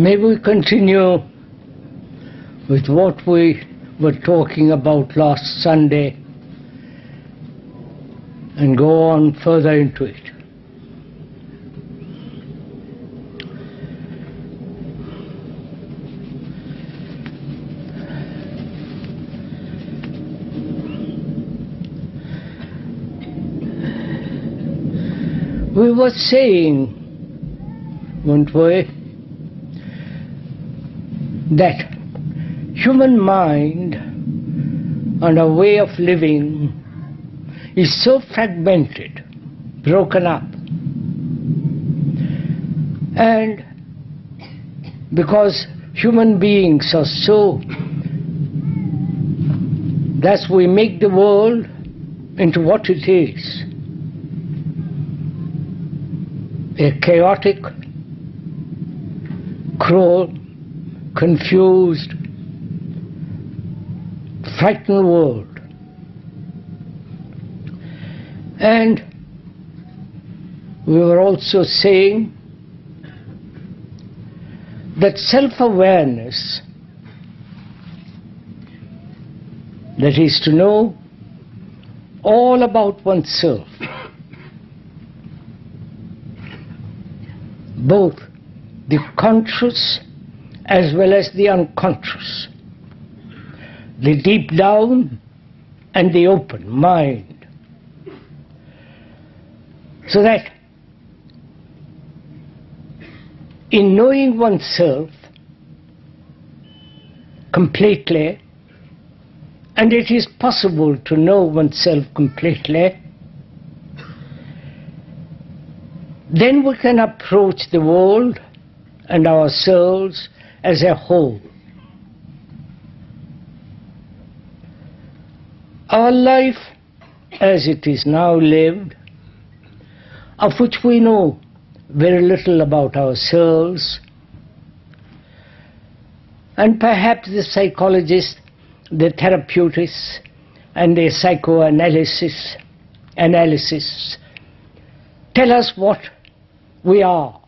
May we continue with what we were talking about last Sunday and go on further into it. We were saying, weren't we, that human mind and our way of living is so fragmented, broken up. And because human beings are so, thus we make the world into what it is. A chaotic, cruel, confused, frightened world. And we were also saying that self-awareness, that is to know all about oneself, both the conscious as well as the unconscious, the deep down and the open mind, so that in knowing oneself completely, and it is possible to know oneself completely, then we can approach the world and ourselves as a whole. Our life as it is now lived, of which we know very little about ourselves, and perhaps the psychologists, the therapeutics, and the psychoanalysis tell us what we are.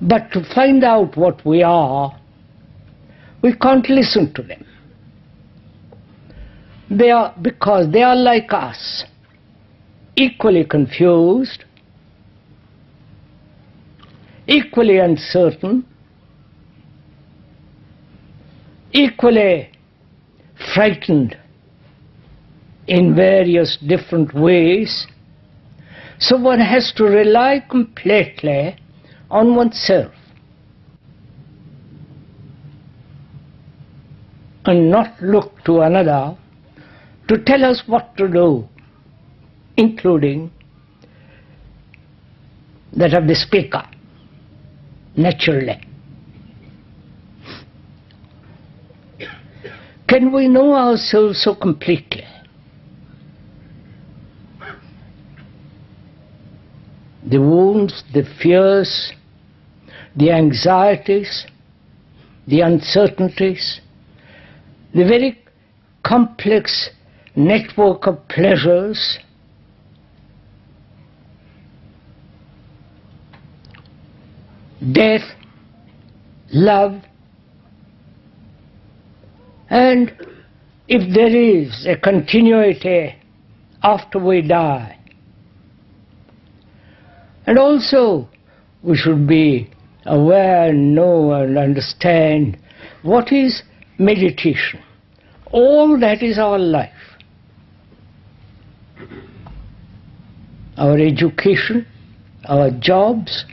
But to find out what we are, we can't listen to them. Because they are like us, equally confused, equally uncertain, equally frightened in various different ways. So one has to rely completely on oneself and not look to another to tell us what to do, including that of the speaker, naturally. Can we know ourselves so completely? The wounds, the fears, the anxieties, the uncertainties, the very complex network of pleasures, death, love, and if there is a continuity after we die. And also we should be aware, know and understand what is meditation. All that is our life. Our education, our jobs,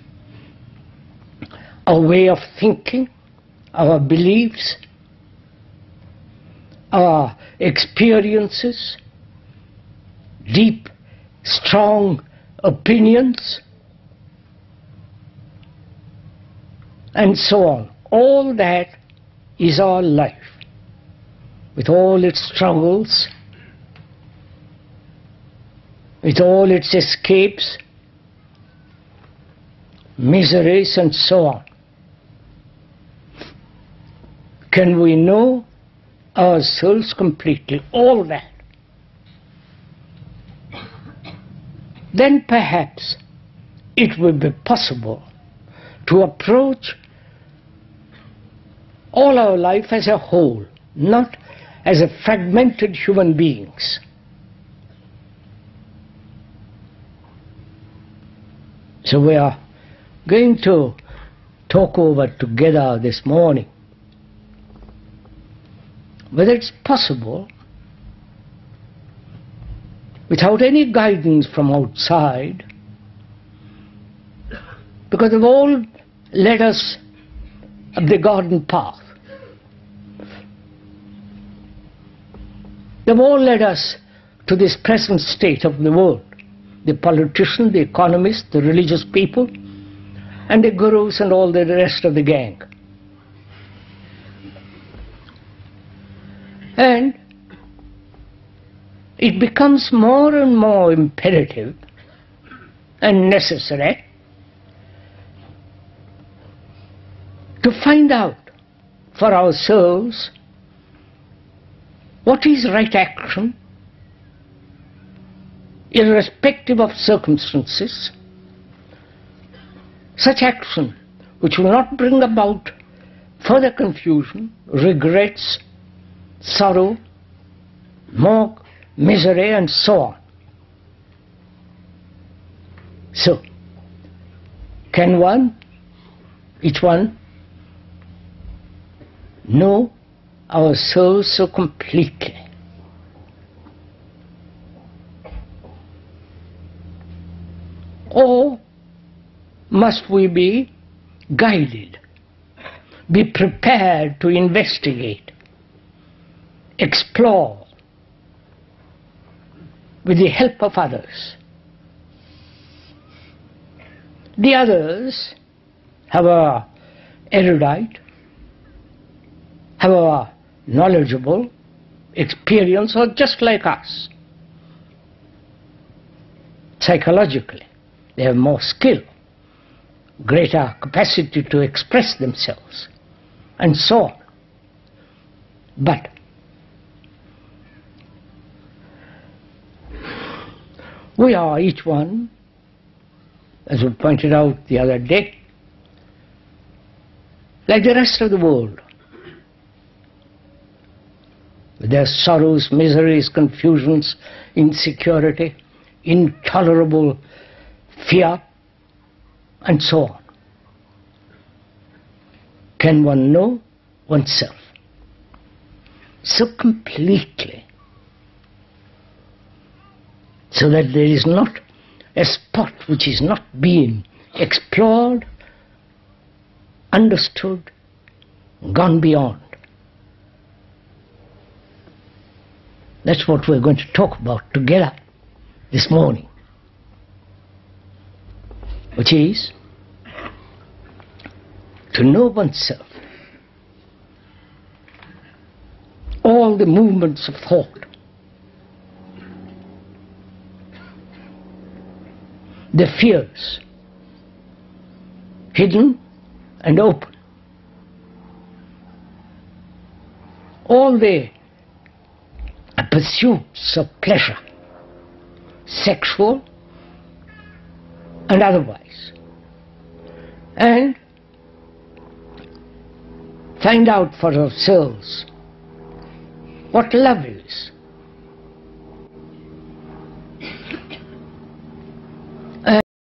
our way of thinking, our beliefs, our experiences, deep, strong opinions, and so on. All that is our life, with all its struggles, with all its escapes, miseries, and so on. Can we know ourselves completely? All that. Then perhaps it will be possible to approach all our life as a whole, not as a fragmented human beings. So we are going to talk over together this morning whether it's possible, without any guidance from outside, because they've all led us up the garden path. They've all led us to this present state of the world. The politicians, the economists, the religious people, and the gurus and all the rest of the gang. And it becomes more and more imperative and necessary to find out for ourselves what is right action, irrespective of circumstances, such action which will not bring about further confusion, regrets, sorrow, more misery, and so on. So, can each one, know ourselves so completely? Or must we be guided, be prepared to investigate, explore with the help of others? The others, however erudite, however knowledgeable, experienced, or just like us, psychologically, they have more skill, greater capacity to express themselves, and so on. But we are each one, as we pointed out the other day, like the rest of the world, with their sorrows, miseries, confusions, insecurity, intolerable fear, and so on. Can one know oneself so completely, so that there is not a spot which is not being explored, understood, gone beyond? That's what we're going to talk about together this morning, which is to know oneself, all the movements of thought, the fears, hidden and open, all the pursuits of pleasure, sexual and otherwise, and find out for ourselves what love is,